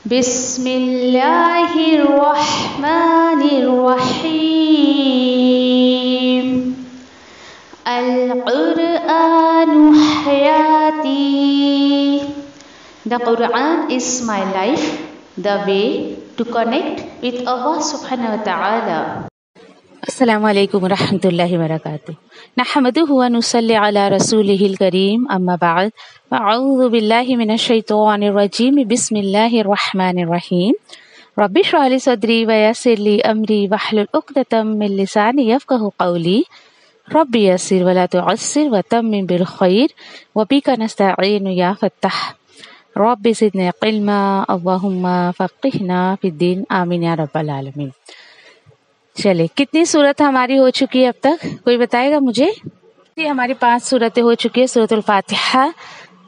بسم اللہ الرحمن الرحیم القرآن حیاتی. The Quran is my life, the way to connect with Allah subhanahu wa ta'ala. السلام علیکم ورحمۃ اللہ وبرکاتہ. نحمدہ و نصلی علی رسولہ الکریم، اما بعد فاعوذ باللہ من الشیطان الرجیم. بسم اللہ الرحمن الرحیم. رب اشرح لی صدری ویسر لی امری واحلل عقدۃ من لسانی یفقہوا قولی. رب یسر ولا تعسر وتمم بالخیر وبک نستعین یا فتاح. رب زدنا علما اللہم فقہنا فی الدین، آمین یا رب العالمین. چلے، کتنی صورت ہماری ہو چکی ہے اب تک؟ کوئی بتائے گا مجھے؟ ہماری 5 صورتیں ہو چکی ہے. سورۃ الفاتحہ،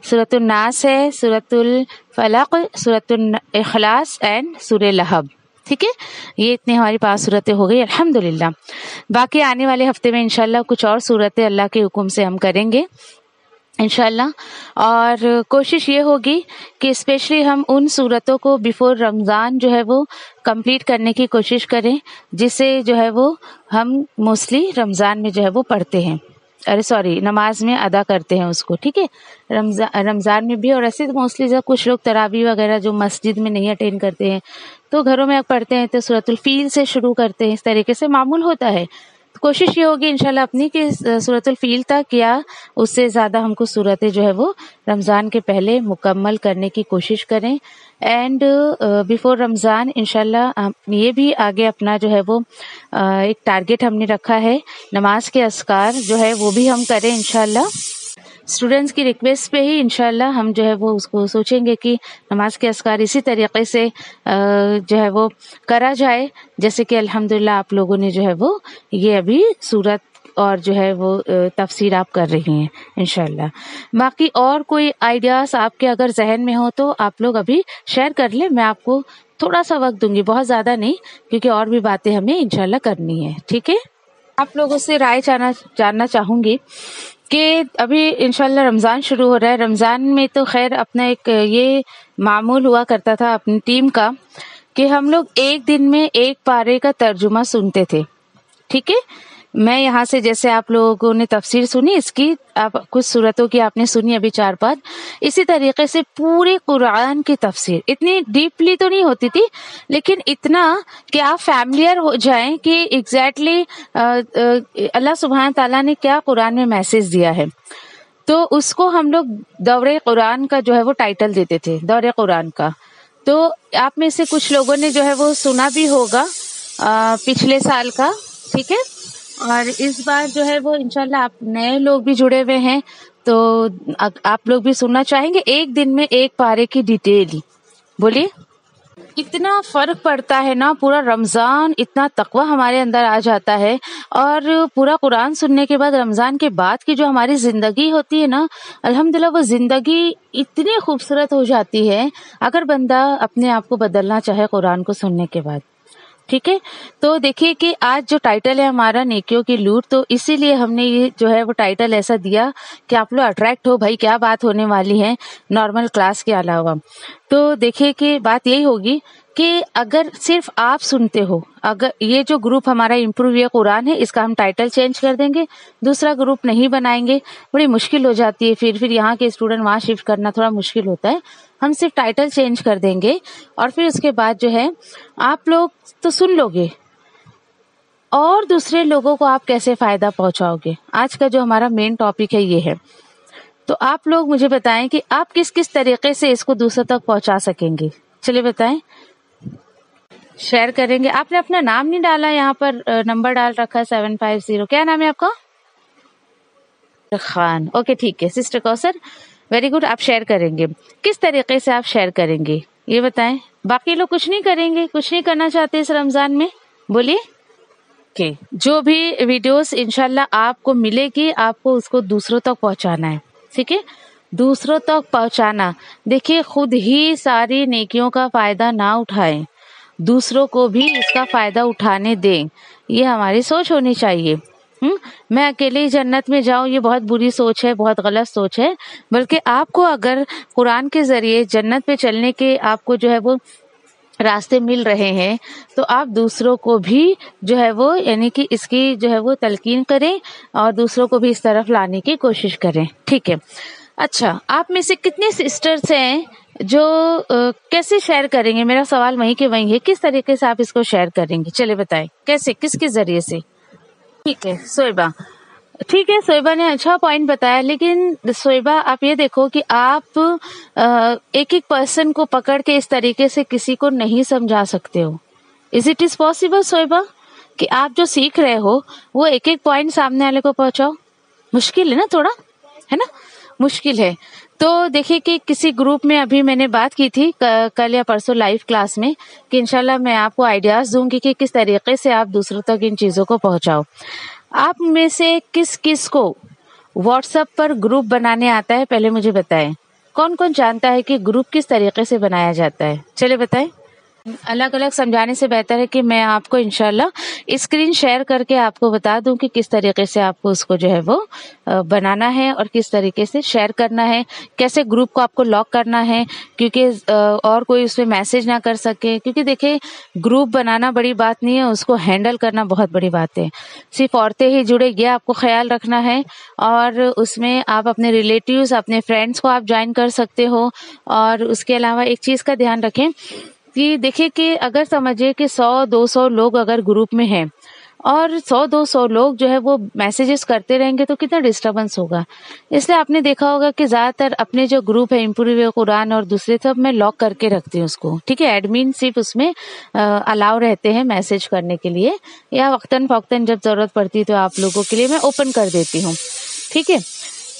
سورۃ الناس ہے، سورۃ الفلق، سورۃ الاخلاص اینڈ سورہ لہب. ٹھیک ہے، یہ اتنی ہماری 5 صورتیں ہو گئی الحمدللہ. باقی آنے والے ہفتے میں انشاءاللہ کچھ اور صورتیں اللہ کے حکم سے ہم کریں گے انشاءاللہ. اور کوشش یہ ہوگی کہ اسپیشلی ہم ان صورتوں کو بیفور رمضان جو ہے وہ کمپلیٹ کرنے کی کوشش کریں، جسے جو ہے وہ ہم موسٹلی رمضان میں جو ہے وہ پڑھتے ہیں، نماز میں ادا کرتے ہیں اس کو. ٹھیک ہے، رمضان میں بھی. اور ایسے تو موسٹلی جب کچھ لوگ تراویح وغیرہ جو مسجد میں نہیں اٹینڈ کرتے ہیں تو گھروں میں پڑھتے ہیں تو سورۃ الفیل سے شروع کرتے ہیں. اس طریقے سے معمول ہوتا ہے. کوشش یہ ہوگی انشاءاللہ اپنی کہ سورۃ الفیل تک یا اس سے زیادہ ہم کو صورتیں جو ہے وہ رمضان کے پہلے مکمل کرنے کی کوشش کریں. اینڈ بیفور رمضان انشاءاللہ یہ بھی آگے اپنا جو ہے وہ ایک ٹارگیٹ ہم نے رکھا ہے، نماز کے اذکار جو ہے وہ بھی ہم کریں انشاءاللہ. اسٹوڈنٹس کی ریکویسٹ پہ ہی انشاءاللہ ہم جو ہے وہ اس کو سوچیں گے کہ نماز کے اذکار اسی طریقے سے جو ہے وہ کرا جائے جیسے کہ الحمدللہ آپ لوگوں نے جو ہے وہ یہ ابھی صورت اور جو ہے وہ تفسیر آپ کر رہی ہیں انشاءاللہ. باقی اور کوئی آئیڈیاز آپ کے اگر ذہن میں ہو تو آپ لوگ ابھی شیئر کر لیں. میں آپ کو تھوڑا سا وقت دوں گی، بہت زیادہ نہیں، کیونکہ اور بھی باتیں ہمیں انشاءاللہ کرنی ہے. ٹھیک ہے، آپ لوگوں سے رائے جاننا چاہوں گی کہ ابھی انشاءاللہ رمضان شروع ہو رہا ہے. رمضان میں تو خیر اپنا ایک یہ معمول ہوا کرتا تھا اپنی ٹیم کا کہ ہم لوگ ایک دن میں ایک پارے کا ترجمہ سنتے تھے. ٹھیک ہے، میں یہاں سے جیسے آپ لوگوں نے تفسیر سنی اس کی، آپ کچھ صورتوں کی آپ نے سنی ابھی 4-5، اسی طریقے سے پورے قرآن کی تفسیر اتنی ڈیپلی تو نہیں ہوتی تھی لیکن اتنا کہ آپ فیملیئر ہو جائیں کہ ایگزیکٹلی اللہ سبحانہ تعالیٰ نے کیا قرآن میں میسج دیا ہے. تو اس کو ہم لوگ دورہ قرآن کا جو ہے وہ ٹائٹل دیتے تھے، دورہ قرآن کا. تو آپ میں سے کچھ لوگوں نے جو ہے وہ سنا بھی ہوگا پچھلے سال کا. ٹھیک ہے، اور اس بار جو ہے وہ انشاءاللہ آپ نئے لوگ بھی جڑے ہوئے ہیں تو آپ لوگ بھی سننا چاہیں گے. ایک دن میں ایک پارے کی ڈیٹیل. بولیے کتنا فرق پڑتا ہے نا. پورا رمضان اتنا تقوی ہمارے اندر آ جاتا ہے، اور پورا قرآن سننے کے بعد رمضان کے بعد کی جو ہماری زندگی ہوتی ہے نا الحمدللہ وہ زندگی اتنی خوبصورت ہو جاتی ہے اگر بندہ اپنے آپ کو بدلنا چاہے قرآن کو سننے کے بعد. ٹھیک ہے، تو دیکھیے کہ آج جو ٹائٹل ہے ہمارا نیکیوں کی لوٹ، تو اسی لیے ہم نے یہ جو ہے وہ ٹائٹل ایسا دیا کہ آپ لوگ اٹریکٹ ہو بھائی کیا بات ہونے والی ہے نارمل کلاس کے علاوہ. تو دیکھیے کہ بات یہی ہوگی کہ اگر صرف آپ سنتے ہو، اگر یہ جو گروپ ہمارا امپروو یہ قرآن ہے اس کا ہم ٹائٹل چینج کر دیں گے، دوسرا گروپ نہیں بنائیں گے، بڑی مشکل ہو جاتی ہے. پھر یہاں کے اسٹوڈنٹ وہاں شفٹ کرنا تھوڑا مشکل ہوتا ہے. ہم صرف ٹائٹل چینج کر دیں گے اور پھر اس کے بعد جو ہے آپ لوگ تو سن لو گے اور دوسرے لوگوں کو آپ کیسے فائدہ پہنچاؤ گے. آج کا جو ہمارا مین ٹاپک ہے یہ ہے. تو آپ لوگ مجھے بتائیں کہ آپ کس کس طریقے سے اس کو دوسروں تک پہنچا سکیں گے. چلیے بتائیں، شیئر کریں گے. آپ نے اپنا نام نہیں ڈالا، یہاں پر نمبر ڈال رکھا ہے 750. کیا نام ہے آپ کا؟ خان. اوکے ٹھیک ہے. سسٹر کوثر، ویری گڈ. آپ شیئر کریں گے. کس طریقے سے آپ شیئر کریں گے یہ بتائیں. باقی لوگ کچھ نہیں کریں گے، کچھ نہیں کرنا چاہتے اس رمضان میں؟ بولیے. جو بھی ویڈیوز انشاءاللہ آپ کو ملے گی آپ کو اس کو دوسروں تک پہنچانا ہے. ٹھیک ہے، دوسروں تک پہنچانا. دیکھیے خود ہی ساری نیکیوں کا فائدہ نہ اٹھائیں، دوسروں کو بھی اس کا فائدہ اٹھانے دیں. یہ ہماری سوچ ہونی چاہیے. میں اکیلے ہی جنت میں جاؤں، یہ بہت بری سوچ ہے، بہت غلط سوچ ہے. بلکہ آپ کو اگر قرآن کے ذریعے جنت پہ چلنے کے آپ کو جو ہے وہ راستے مل رہے ہیں تو آپ دوسروں کو بھی جو ہے وہ یعنی کہ اس کی جو ہے وہ تلقین کریں اور دوسروں کو بھی اس طرف لانے کی کوشش کریں. ٹھیک ہے. اچھا، آپ میں سے کتنے سسٹرز ہیں جو کیسے شیئر کریں گے؟ میرا سوال وہیں کے وہیں ہے، کس طریقے سے آپ اس کو شیئر کریں گے؟ چلے بتائیں کیسے، کس کے ذریعے سے؟ ٹھیک ہے صویبہ. ٹھیک ہے، صویبہ نے اچھا پوائنٹ بتایا، لیکن صویبہ آپ یہ دیکھو کہ آپ ایک ایک پرسن کو پکڑ کے اس طریقے سے کسی کو نہیں سمجھا سکتے ہو. از اٹ از پاسبل صویبہ کہ آپ جو سیکھ رہے ہو وہ ایک ایک پوائنٹ سامنے والے کو پہنچاؤ؟ مشکل ہے نا، تھوڑا ہے نا، مشکل ہے. تو دیکھیے کہ کسی گروپ میں ابھی میں نے بات کی تھی کل یا پرسوں لائیو کلاس میں کہ انشاءاللہ میں آپ کو آئیڈیاز دوں گی کہ کس طریقے سے آپ دوسروں تک ان چیزوں کو پہنچاؤ. آپ میں سے کس کس کو واٹس ایپ پر گروپ بنانے آتا ہے؟ پہلے مجھے بتائیں. کون کون جانتا ہے کہ گروپ کس طریقے سے بنایا جاتا ہے؟ چلے بتائیں. الگ الگ سمجھانے سے بہتر ہے کہ میں آپ کو انشاءاللہ اسکرین شیئر کر کے آپ کو بتا دوں کہ کس طریقے سے آپ کو اس کو جو ہے وہ بنانا ہے اور کس طریقے سے شیئر کرنا ہے، کیسے گروپ کو آپ کو لاک کرنا ہے کیونکہ اور کوئی اس میں میسج نہ کر سکے. کیونکہ دیکھیں گروپ بنانا بڑی بات نہیں ہے، اس کو ہینڈل کرنا بہت بڑی بات ہے. صرف عورتیں ہی جڑے یہ آپ کو خیال رکھنا ہے، اور اس میں آپ اپنے ریلیٹیوز، اپنے فرینڈس کو آپ جوائن کر سکتے ہو. اور اس کے علاوہ ایک چیز کا دھیان رکھیں کہ دیکھیں کہ اگر سمجھے کہ 100-200 لوگ اگر گروپ میں ہیں اور 100-200 لوگ جو ہے وہ میسیجز کرتے رہیں گے تو کتنا ڈسٹربنس ہوگا. اس لیے آپ نے دیکھا ہوگا کہ زیادہ تر اپنے جو گروپ ہے امپروو قرآن اور دوسرے سب میں لاک کر کے رکھتی ہوں اس کو. ٹھیک ہے، ایڈمن صرف اس میں الاؤ رہتے ہیں میسج کرنے کے لیے، یا وقتاً فوقتاً جب ضرورت پڑتی تو آپ لوگوں کے لیے میں اوپن کر دیتی ہوں. ٹھیک ہے.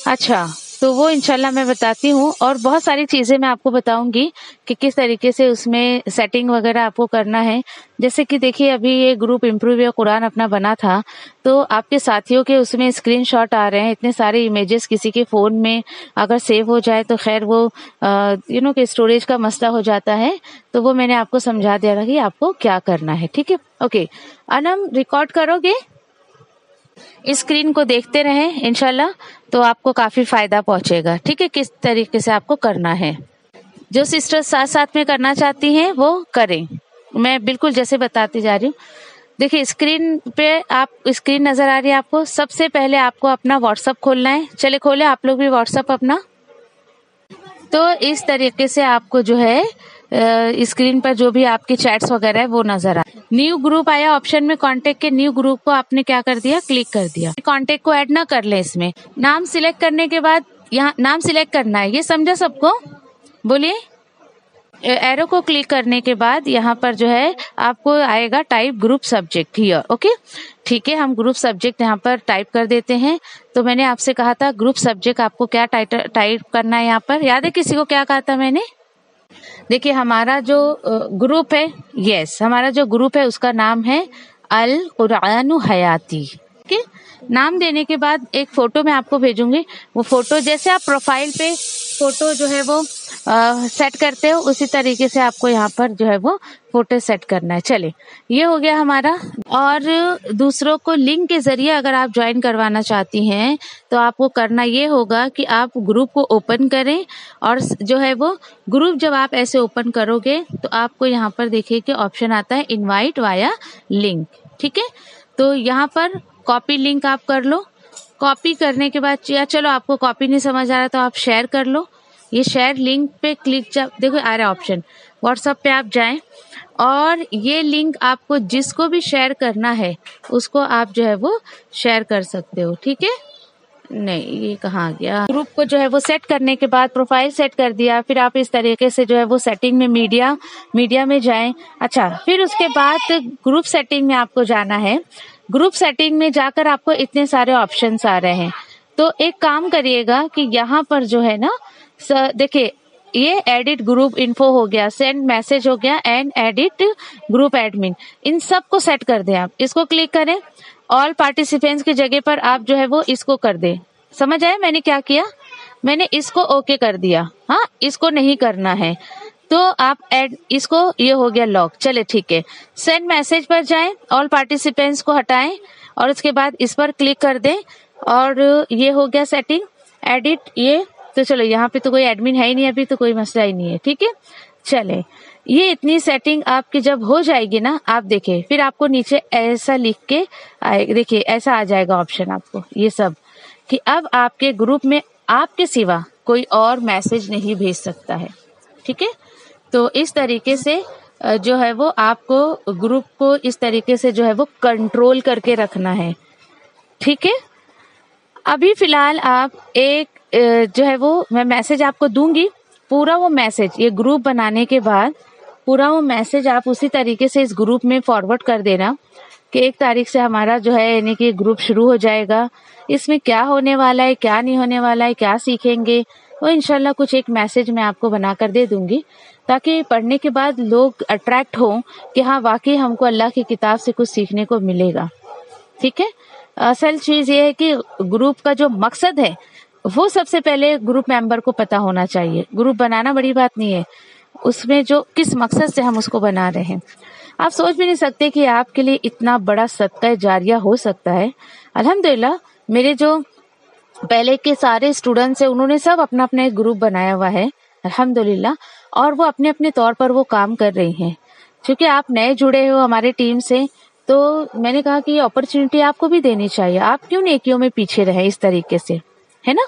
اچھا، تو وہ انشاءاللہ میں بتاتی ہوں، اور بہت ساری چیزیں میں آپ کو بتاؤں گی کہ کس طریقے سے اس میں سیٹنگ وغیرہ آپ کو کرنا ہے. جیسے کہ دیکھیے ابھی یہ گروپ امپروو قرآن اپنا بنا تھا تو آپ کے ساتھیوں کے اس میں اسکرین شاٹ آ رہے ہیں، اتنے سارے امیجز کسی کے فون میں اگر سیو ہو جائے تو خیر وہ کہ اسٹوریج کا مسئلہ ہو جاتا ہے. تو وہ میں نے آپ کو سمجھا دیا کہ آپ کو کیا کرنا ہے. ٹھیک ہے. اوکے انم، ریکارڈ کرو گے، اسکرین کو دیکھتے رہیں انشاءاللہ تو آپ کو کافی فائدہ پہنچے گا. ٹھیک ہے، کس طریقے سے آپ کو کرنا ہے. جو سسٹر ساتھ ساتھ میں کرنا چاہتی ہیں وہ کریں، میں بالکل جیسے بتاتی جا رہی ہوں. دیکھیے اسکرین پہ آپ اسکرین نظر آ رہی ہے آپ کو. سب سے پہلے آپ کو اپنا واٹس ایپ کھولنا ہے. چلے کھولے آپ لوگ بھی واٹس ایپ اپنا. تو اس طریقے سے آپ کو جو ہے اسکرین پر جو بھی آپ کی چیٹس وغیرہ ہے وہ نظر آئے. نیو گروپ آیا آپشن میں، کانٹیکٹ کے نیو گروپ کو آپ نے کیا کر دیا، کلک کر دیا. کانٹیکٹ کو ایڈ نہ کر لیں، اس میں نام سلیکٹ کرنے کے بعد یہاں نام سلیکٹ کرنا ہے. یہ سمجھا سب کو؟ بولیے. ایرو کو کلک کرنے کے بعد یہاں پر جو ہے آپ کو آئے گا type group subject here. Okay ٹھیک ہے، ہم گروپ سبجیکٹ یہاں پر ٹائپ کر دیتے ہیں. تو میں نے آپ سے کہا تھا گروپ سبجیکٹ آپ کو کیا ٹائپ کرنا ہے یہاں پر، یاد ہے کسی کو کیا کہا تھا میں نے؟ دیکھیے ہمارا جو گروپ ہے، ہمارا جو گروپ ہے اس کا نام ہے القرآن حیاتی. ٹھیک ہے. نام دینے کے بعد ایک فوٹو میں آپ کو بھیجوں گی. وہ فوٹو جیسے آپ پروفائل پہ فوٹو جو ہے وہ سیٹ کرتے ہو اسی طریقے سے آپ کو یہاں پر جو ہے وہ فوٹو سیٹ کرنا ہے. چلے یہ ہو گیا ہمارا. اور دوسروں کو لنک کے ذریعے اگر آپ جوائن کروانا چاہتی ہیں تو آپ کو کرنا یہ ہوگا کہ آپ گروپ کو اوپن کریں، اور جو ہے وہ گروپ جب آپ ایسے اوپن کرو گے تو آپ کو یہاں پر دیکھیے کہ آپشن آتا ہے انوائٹ وایا لنک. ٹھیک ہے. تو یہاں پر کاپی لنک آپ کر لو. کاپی کرنے کے بعد یا چلو آپ کو کاپی نہیں سمجھ آ رہا تو آپ شیئر کر لو. یہ شیئر لنک پہ کلک، دیکھو آ رہا آپشن، واٹس ایپ پہ آپ جائیں اور یہ لنک آپ کو جس کو بھی شیئر کرنا ہے اس کو آپ جو ہے وہ شیئر کر سکتے ہو. ٹھیک ہے. نہیں یہ کہاں گیا، گروپ کو جو ہے وہ سیٹ کرنے کے بعد پروفائل سیٹ کر دیا، پھر آپ اس طریقے سے جو ہے وہ سیٹنگ میں میڈیا میں جائیں. اچھا پھر اس کے بعد گروپ سیٹنگ میں آپ کو جانا ہے. گروپ سیٹنگ میں جا کر آپ کو اتنے سارے آپشنس آ رہے ہیں. تو ایک کام کریے گا کہ یہاں پر جو ہے نا دیکھیے یہ ایڈٹ گروپ انفو ہو گیا، سینڈ میسج ہو گیا، اینڈ ایڈٹ گروپ ایڈمن، ان سب کو سیٹ کر دیں. آپ اس کو کلک کریں، آل پارٹیسپینٹس کی جگہ پر آپ جو ہے وہ اس کو کر دیں. سمجھ آئے میں نے کیا کیا؟ میں نے اس کو اوکے کر دیا. ہاں اس کو نہیں کرنا ہے تو آپ ایڈ اس کو، یہ ہو گیا لاک. چلے ٹھیک ہے. سینڈ میسج پر جائیں، آل پارٹیسپینٹس کو ہٹائیں اور اس کے بعد اس پر کلک کر دیں اور یہ ہو گیا سیٹنگ ایڈٹ. یہ تو چلو یہاں پہ تو کوئی ایڈمن ہے ہی نہیں ابھی، تو کوئی مسئلہ ہی نہیں ہے. ٹھیک ہے. چلے یہ اتنی سیٹنگ آپ کی جب ہو جائے گی نا، آپ دیکھیں پھر آپ کو نیچے ایسا لکھ کے دیکھیے ایسا آ جائے گا آپشن آپ کو، یہ سب کہ اب آپ کے گروپ میں آپ کے سوا کوئی اور میسج نہیں بھیج سکتا ہے. ٹھیک ہے، تو اس طریقے سے جو ہے وہ آپ کو گروپ کو اس طریقے سے جو ہے وہ کنٹرول کر کے رکھنا ہے. ٹھیک ہے، ابھی فی الحال آپ ایک جو ہے وہ میں میسج آپ کو دوں گی، پورا وہ میسج یہ گروپ بنانے کے بعد پورا وہ میسج آپ اسی طریقے سے اس گروپ میں فارورڈ کر دینا کہ 1 تاریخ سے ہمارا جو ہے یعنی کہ گروپ شروع ہو جائے گا، اس میں کیا ہونے والا ہے، کیا نہیں ہونے والا ہے، کیا سیکھیں گے، وہ انشاءاللہ کچھ ایک میسج میں آپ کو بنا کر دے دوں گی تاکہ پڑھنے کے بعد لوگ اٹریکٹ ہوں کہ ہاں واقعی ہم کو اللہ کی کتاب سے کچھ سیکھنے کو ملے گا. ٹھیک ہے، اصل چیز یہ ہے کہ گروپ کا جو مقصد ہے وہ سب سے پہلے گروپ ممبر کو پتا ہونا چاہیے. گروپ بنانا بڑی بات نہیں ہے، اس میں جو کس مقصد سے ہم اس کو بنا رہے ہیں. آپ سوچ بھی نہیں سکتے کہ آپ کے لیے اتنا بڑا صدقہ جاریہ ہو سکتا ہے. الحمدللہ میرے جو پہلے کے سارے اسٹوڈنٹس ہیں انہوں نے سب اپنا اپنا ایک گروپ بنایا ہوا ہے الحمدللہ، اور وہ اپنے اپنے طور پر وہ کام کر رہی ہیں. چونکہ آپ نئے جڑے ہو ہمارے ٹیم سے تو میں نے کہا کہ یہ اپرچونٹی آپ کو بھی دینی چاہیے، آپ کیوں نیکیوں میں پیچھے رہیں اس طریقے سے، ہے نا.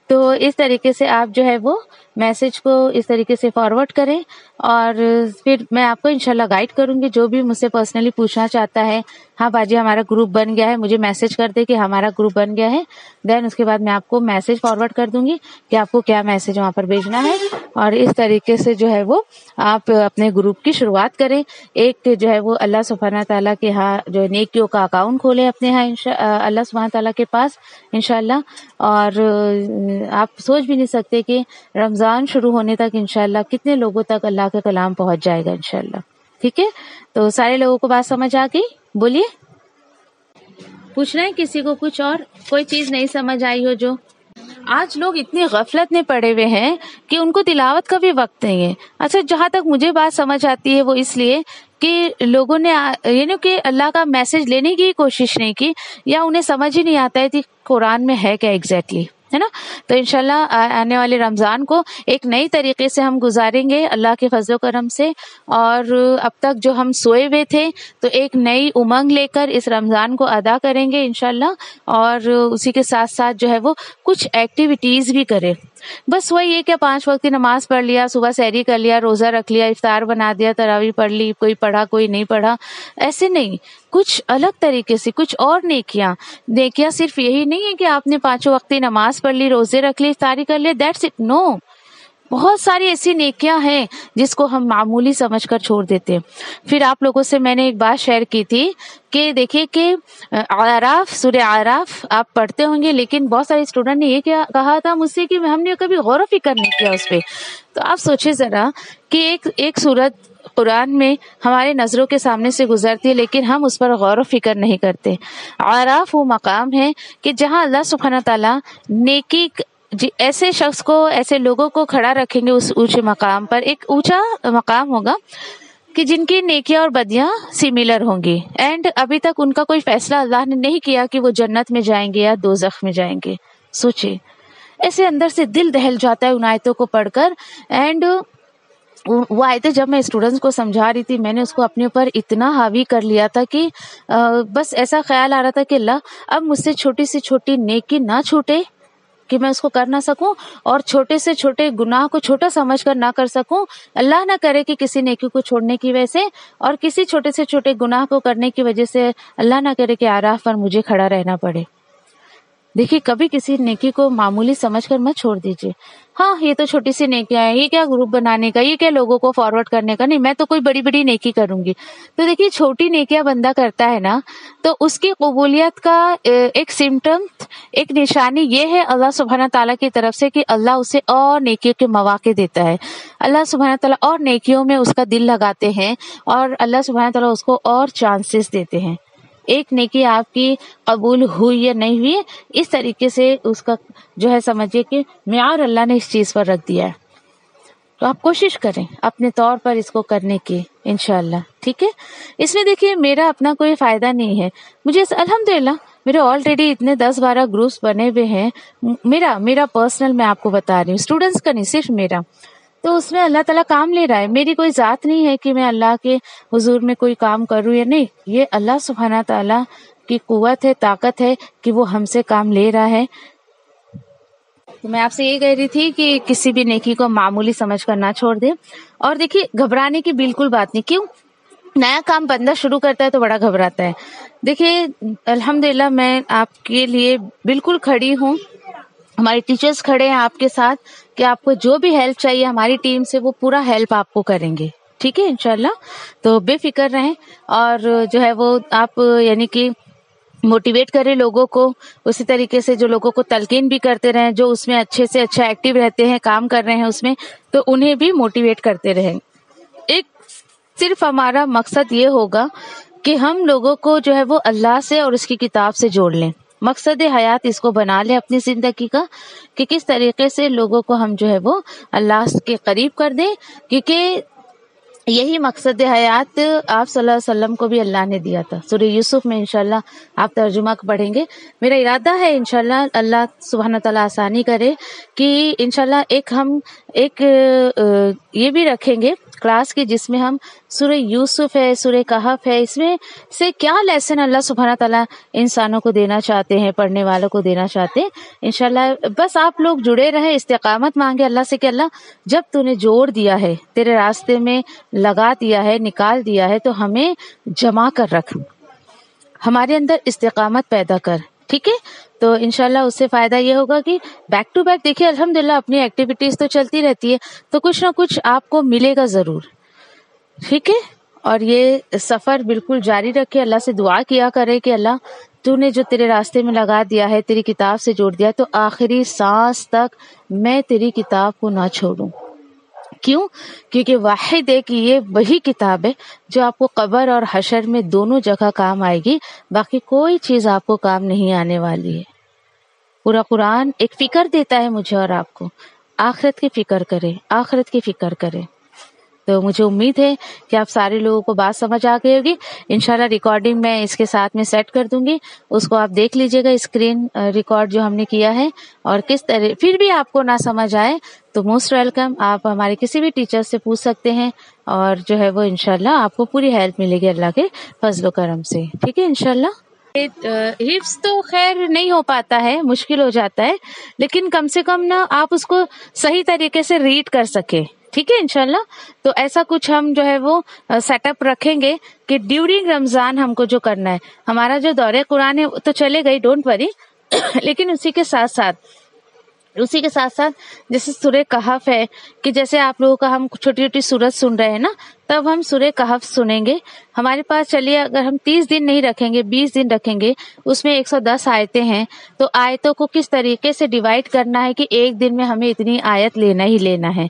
تو اس طریقے سے آپ جو ہے وہ میسج کو اس طریقے سے فارورڈ کریں اور پھر میں آپ کو انشاءاللہ گائیڈ کروں گی. جو بھی مجھ سے پرسنلی پوچھنا چاہتا ہے ہاں باجی ہمارا گروپ بن گیا ہے، مجھے میسج کر دے کہ ہمارا گروپ بن گیا ہے، دین اس کے بعد میں آپ کو میسج فارورڈ کر دوں گی کہ آپ کو کیا میسج وہاں پر بھیجنا ہے. اور اس طریقے سے جو ہے وہ آپ اپنے گروپ کی شروعات کریں. ایک جو ہے وہ اللہ سبحانہ تعالیٰ کے ہاں جو نیکیوں کا اکاؤنٹ کھولے اپنے ہاں اللہ سبحانہ تعالیٰ کے پاس انشاءاللہ. اور آپ سوچ بھی نہیں سکتے کہ رمضان شروع ہونے تک انشاءاللہ کتنے لوگوں تک اللہ کا کلام پہنچ جائے گا انشاءاللہ. ٹھیک ہے، تو سارے لوگوں کو بات سمجھ آ گئی؟ بولیے، پوچھنا ہے کسی کو کچھ اور کوئی چیز نہیں سمجھ آئی ہو جو؟ آج لوگ اتنے غفلت میں پڑے ہوئے ہیں کہ ان کو تلاوت کا بھی وقت نہیں ہے. اچھا جہاں تک مجھے بات سمجھ آتی ہے وہ اس لیے کہ لوگوں نے یعنی کہ اللہ کا میسج لینے کی کوشش نہیں کی یا انہیں سمجھ ہی نہیں آتا ہے کہ قرآن میں ہے کیا ایگزیکٹلی، ہے نا. تو انشاءاللہ آنے والے رمضان کو ایک نئی طریقے سے ہم گزاریں گے اللہ کے فضل و کرم سے. اور اب تک جو ہم سوئے ہوئے تھے تو ایک نئی امنگ لے کر اس رمضان کو ادا کریں گے انشاءاللہ. اور اسی کے ساتھ ساتھ جو ہے وہ کچھ ایکٹیویٹیز بھی کریں. بس وہی ہے کہ 5 وقت کی نماز پڑھ لیا، صبح سحری کر لیا، روزہ رکھ لیا، افطار بنا دیا، تراویح پڑھ لی، کوئی پڑھا کوئی نہیں پڑھا، ایسے نہیں. کچھ الگ طریقے سے کچھ اور نیکیاں صرف یہی نہیں ہے کہ آپ نے 5 وقت کی نماز پڑھ لی، روزے رکھ لی، افطاری کر لی، دیٹس اٹ. نو، بہت ساری ایسی نیکیاں ہیں جس کو ہم معمولی سمجھ کر چھوڑ دیتے ہیں. پھر آپ لوگوں سے میں نے ایک بات شیئر کی تھی کہ دیکھیے کہ سورہ اعراف آپ پڑھتے ہوں گے لیکن بہت سارے اسٹوڈنٹ نے یہ کہا تھا مجھ سے کہ ہم نے کبھی غور و فکر نہیں کیا اس پہ. تو آپ سوچیں ذرا کہ ایک سورت قرآن میں ہمارے نظروں کے سامنے سے گزرتی ہے لیکن ہم اس پر غور و فکر نہیں کرتے. اعراف وہ مقام ہے کہ جہاں اللہ سبحانہ تعالیٰ نیکی ایسے شخص کو، ایسے لوگوں کو کھڑا رکھیں گے اس اونچے مقام پر. ایک اونچا مقام ہوگا کہ جن کی نیکیاں اور بدیاں سملر ہوں گی اینڈ ابھی تک ان کا کوئی فیصلہ اللہ نے نہیں کیا کہ وہ جنت میں جائیں گے یا دوزخ میں جائیں گے. سوچے، ایسے اندر سے دل دہل جاتا ہے ان آیتوں کو پڑھ کر. اینڈ وہ آیتیں جب میں اسٹوڈنٹس کو سمجھا رہی تھی میں نے اس کو اپنے اوپر اتنا حاوی کر لیا تھا کہ بس ایسا خیال آ رہا تھا کہ اللہ اب مجھ سے چھوٹی سے چھوٹی نیکی نہ چھوٹے کہ میں اس کو کر نہ سکوں اور چھوٹے سے چھوٹے گناہ کو چھوٹا سمجھ کر نہ کر سکوں. اللہ نہ کرے کہ کسی نیکی کو چھوڑنے کی وجہ سے اور کسی چھوٹے سے چھوٹے گناہ کو کرنے کی وجہ سے اللہ نہ کرے کہ اعراف پر مجھے کھڑا رہنا پڑے. دیکھیے کبھی کسی نیکی کو معمولی سمجھ کر مت چھوڑ دیجیے. ہاں یہ تو چھوٹی سی نیکیاں ہیں، یہ کیا گروپ بنانے کا، یہ کیا لوگوں کو فارورڈ کرنے کا، نہیں میں تو کوئی بڑی بڑی نیکی کروں گی. تو دیکھیے چھوٹی نیکیاں بندہ کرتا ہے نا تو اس کی قبولیت کا ایک سمٹم، ایک نشانی یہ ہے اللہ سبحانہ تعالیٰ کی طرف سے کہ اللہ اسے اور نیکیوں کے مواقع دیتا ہے. اللہ سبحانہ تعالیٰ اور نیکیوں میں اس کا دل لگاتے ہیں اور اللہ سبحانہ تعالیٰ اس کو اور چانسز دیتے ہیں. ایک نیکی آپ کی قبول ہوئی یا نہیں ہوئی اس طریقے سے اس کا جو ہے سمجھیے کہ معیار اللہ نے اس چیز پر رکھ دیا ہے. تو آپ کوشش کریں اپنے طور پر اس کو کرنے کی انشاءاللہ. ٹھیک ہے، اس میں دیکھیے میرا اپنا کوئی فائدہ نہیں ہے. مجھے الحمدللہ میرے آلریڈی اتنے 10-12 گروپس بنے ہوئے ہیں. میرا پرسنل میں آپ کو بتا رہی ہوں، اسٹوڈنٹس کا نہیں، صرف میرا. تو اس میں اللہ تعالیٰ کام لے رہا ہے. میری کوئی ذات نہیں ہے کہ میں اللہ کے حضور میں کوئی کام کروں یا نہیں. یہ اللہ سبحانہ تعالیٰ کی قوت ہے، طاقت ہے کہ وہ ہم سے کام لے رہا ہے. تو میں آپ سے یہ کہہ رہی تھی کہ کسی بھی نیکی کو معمولی سمجھ کر نہ چھوڑ دیں. اور دیکھیے گھبرانے کی بالکل بات نہیں. کیوں؟ نیا کام بندہ شروع کرتا ہے تو بڑا گھبراتا ہے. دیکھیے الحمدللہ میں آپ کے لیے بالکل کھڑی ہوں، ہمارے ٹیچرز کھڑے ہیں آپ کے ساتھ کہ آپ کو جو بھی ہیلپ چاہیے ہماری ٹیم سے وہ پورا ہیلپ آپ کو کریں گے. ٹھیک ہے انشاءاللہ. تو بے فکر رہیں اور جو ہے وہ آپ یعنی کہ موٹیویٹ کریں لوگوں کو، اسی طریقے سے جو لوگوں کو تلقین بھی کرتے رہیں، جو اس میں اچھے سے اچھا ایکٹیو رہتے ہیں، کام کر رہے ہیں اس میں، تو انہیں بھی موٹیویٹ کرتے رہیں. ایک صرف ہمارا مقصد یہ ہوگا کہ ہم لوگوں کو جو ہے وہ اللہ سے اور اس کی کتاب سے جوڑ لیں. مقصد حیات اس کو بنا لیں اپنی زندگی کا کہ کس طریقے سے لوگوں کو ہم جو ہے وہ اللہ کے قریب کر دیں، کیونکہ یہی مقصد حیات آپ صلی اللہ علیہ وسلم کو بھی اللہ نے دیا تھا. سورہ یوسف میں انشاءاللہ آپ ترجمہ پڑھیں گے. میرا ارادہ ہے انشاءاللہ اللہ سبحانہ تعالیٰ آسانی کرے کہ انشاءاللہ ہم ایک یہ بھی رکھیں گے کلاس کی جس میں ہم سورہ یوسف ہے، سورہ کہف ہے، اس میں سے کیا لیسن اللہ سبحانہ تعالیٰ انسانوں کو دینا چاہتے ہیں، پڑھنے والوں کو دینا چاہتے ہیں. انشاءاللہ بس آپ لوگ جڑے رہے، استقامت مانگے اللہ سے کہ اللہ جب تو نے جوڑ دیا ہے، تیرے راستے میں لگا دیا ہے، نکال دیا ہے، تو ہمیں جمع کر رکھ، ہمارے اندر استقامت پیدا کر. ٹھیک ہے. تو انشاءاللہ اس سے فائدہ یہ ہوگا کہ بیک ٹو بیک دیکھیے الحمدللہ اپنی ایکٹیویٹیز تو چلتی رہتی ہے، تو کچھ نہ کچھ آپ کو ملے گا ضرور. ٹھیک ہے. اور یہ سفر بالکل جاری رکھے، اللہ سے دعا کیا کرے کہ اللہ تو نے جو تیرے راستے میں لگا دیا ہے، تیری کتاب سے جوڑ دیا، تو آخری سانس تک میں تیری کتاب کو نہ چھوڑوں. کیوں؟ کیونکہ واحد ہے کہ یہ وہی کتاب ہے جو آپ کو قبر اور حشر میں دونوں جگہ کام آئے گی، باقی کوئی چیز آپ کو کام نہیں آنے والی ہے. پورا قرآن ایک فکر دیتا ہے مجھے اور آپ کو، آخرت کی فکر کرے، آخرت کی فکر کرے. تو مجھے امید ہے کہ آپ سارے لوگوں کو بات سمجھ آ گئی ہوگی. انشاءاللہ ریکارڈنگ میں اس کے ساتھ میں سیٹ کر دوں گی، اس کو آپ دیکھ لیجئے گا، اسکرین ریکارڈ جو ہم نے کیا ہے. اور کس طرح پھر بھی آپ کو نہ سمجھ آئے تو موسٹ ویلکم، آپ ہمارے کسی بھی ٹیچر سے پوچھ سکتے ہیں، اور جو ہے وہ انشاءاللہ آپ کو پوری ہیلپ ملے گی اللہ کے فضل و کرم سے. ٹھیک ہے انشاءاللہ. حفظ تو خیر نہیں ہو پاتا ہے، مشکل ہو جاتا ہے، لیکن کم سے کم نا آپ اس کو صحیح طریقے سے ریڈ کر سکے. ٹھیک ہے انشاءاللہ. تو ایسا کچھ ہم جو ہے وہ سیٹ اپ رکھیں گے کہ ڈیورنگ رمضان ہم کو جو کرنا ہے، ہمارا جو دورہ قرآن ہے تو چلے گئی، ڈونٹ وری، لیکن اسی کے ساتھ ساتھ جیسے سورہ کہف ہے کہ جیسے آپ لوگوں کا ہم چھوٹی چھوٹی سورت سن رہے ہیں نا، تب ہم سورہ کہف سنیں گے. ہمارے پاس چلیے اگر ہم 30 دن نہیں رکھیں گے، 20 دن رکھیں گے، اس میں 110 آیتیں ہیں، تو آیتوں کو کس طریقے سے ڈیوائڈ کرنا ہے کہ ایک دن میں ہمیں اتنی آیت لینا ہی لینا ہے.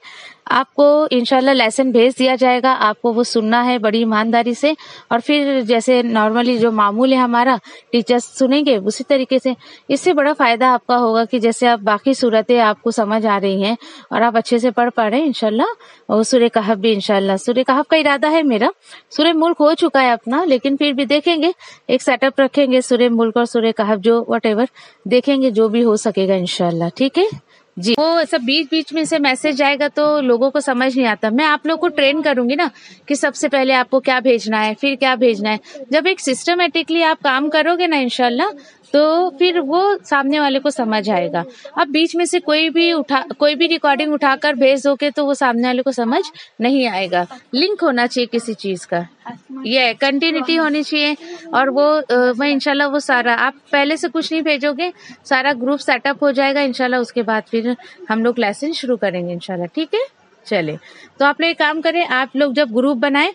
آپ کو انشاءاللہ لیسن بھیج دیا جائے گا، آپ کو وہ سننا ہے بڑی ایمانداری سے، اور پھر جیسے نارملی جو معمول ہے ہمارا ٹیچرز سنیں گے اسی طریقے سے. اس سے بڑا فائدہ آپ کا ہوگا کہ جیسے آپ باقی صورتیں آپ کو سمجھ آ رہی ہیں اور آپ اچھے سے پڑھ پا رہے ہیں انشاءاللہ. اور سورہ کہف بھی انشاءاللہ، سورہ کہف کا ارادہ ہے میرا، سورہ ملک ہو چکا ہے اپنا، لیکن پھر بھی دیکھیں گے، ایک سیٹ اپ رکھیں گے سورہ ملک اور سورہ کہف، جو وٹ ایور دیکھیں گے جو بھی ہو سکے گا انشاءاللہ. ٹھیک ہے جی. وہ سب بیچ میں سے میسج آئے گا تو لوگوں کو سمجھ نہیں آتا. میں آپ لوگ کو ٹرین کروں گی نا کہ سب سے پہلے آپ کو کیا بھیجنا ہے، پھر کیا بھیجنا ہے. جب ایک سسٹمیٹکلی آپ کام کرو گے نا انشاءاللہ، تو پھر وہ سامنے والے کو سمجھ آئے گا. اب بیچ میں سے کوئی بھی ریکارڈنگ اٹھا کر بھیج دو گے تو وہ سامنے والے کو سمجھ نہیں آئے گا. لنک ہونا چاہیے کسی چیز کا، یہ کنٹینیوٹی ہونی چاہیے. اور وہ میں انشاءاللہ وہ سارا آپ پہلے سے کچھ نہیں بھیجو گے، سارا گروپ سیٹ اپ ہو جائے گا انشاءاللہ. اس کے بعد پھر ہم لوگ لیسن شروع کریں گے انشاءاللہ. ٹھیک ہے چلے. تو آپ لوگ ایک کام کریں، آپ لوگ جب گروپ بنائیں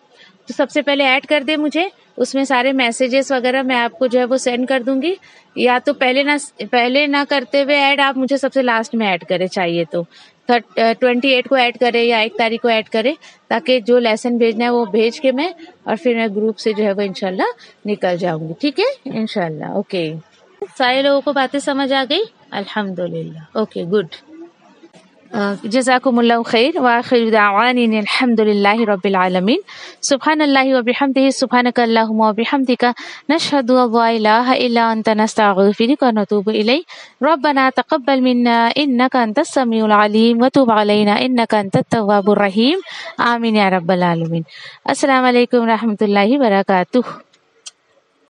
تو سب سے پہلے ایڈ کر دیں مجھے، اس میں سارے میسیجز وغیرہ میں آپ کو جو ہے وہ سینڈ کر دوں گی. یا تو پہلے نہ کرتے ہوئے ایڈ آپ مجھے سب سے لاسٹ میں ایڈ کرے، چاہیے تو 28 کو ایڈ کرے یا 1 تاریخ کو ایڈ کرے، تاکہ جو لیسن بھیجنا ہے وہ بھیج کے میں، اور پھر میں گروپ سے جو ہے وہ انشاءاللہ نکل جاؤں گی. ٹھیک ہے انشاءاللہ. اوکے، سارے لوگوں کو باتیں سمجھ آ گئی الحمدللہ. Okay good. جزاکم اللہ خیر وآخر دعوانا الحمد للہ رب العالمین سبحان اللہ وبحمدہ سبحانک اللہم وبحمدک نشہد ان لا الہ الا انت نستغفرک ونتوب الیک ربنا تقبل منا انک انت السمیع العلیم وتب علینا انک انت التواب الرحیم آمین یا رب العالمین. السلام علیکم ورحمۃ اللہ وبرکاتہ.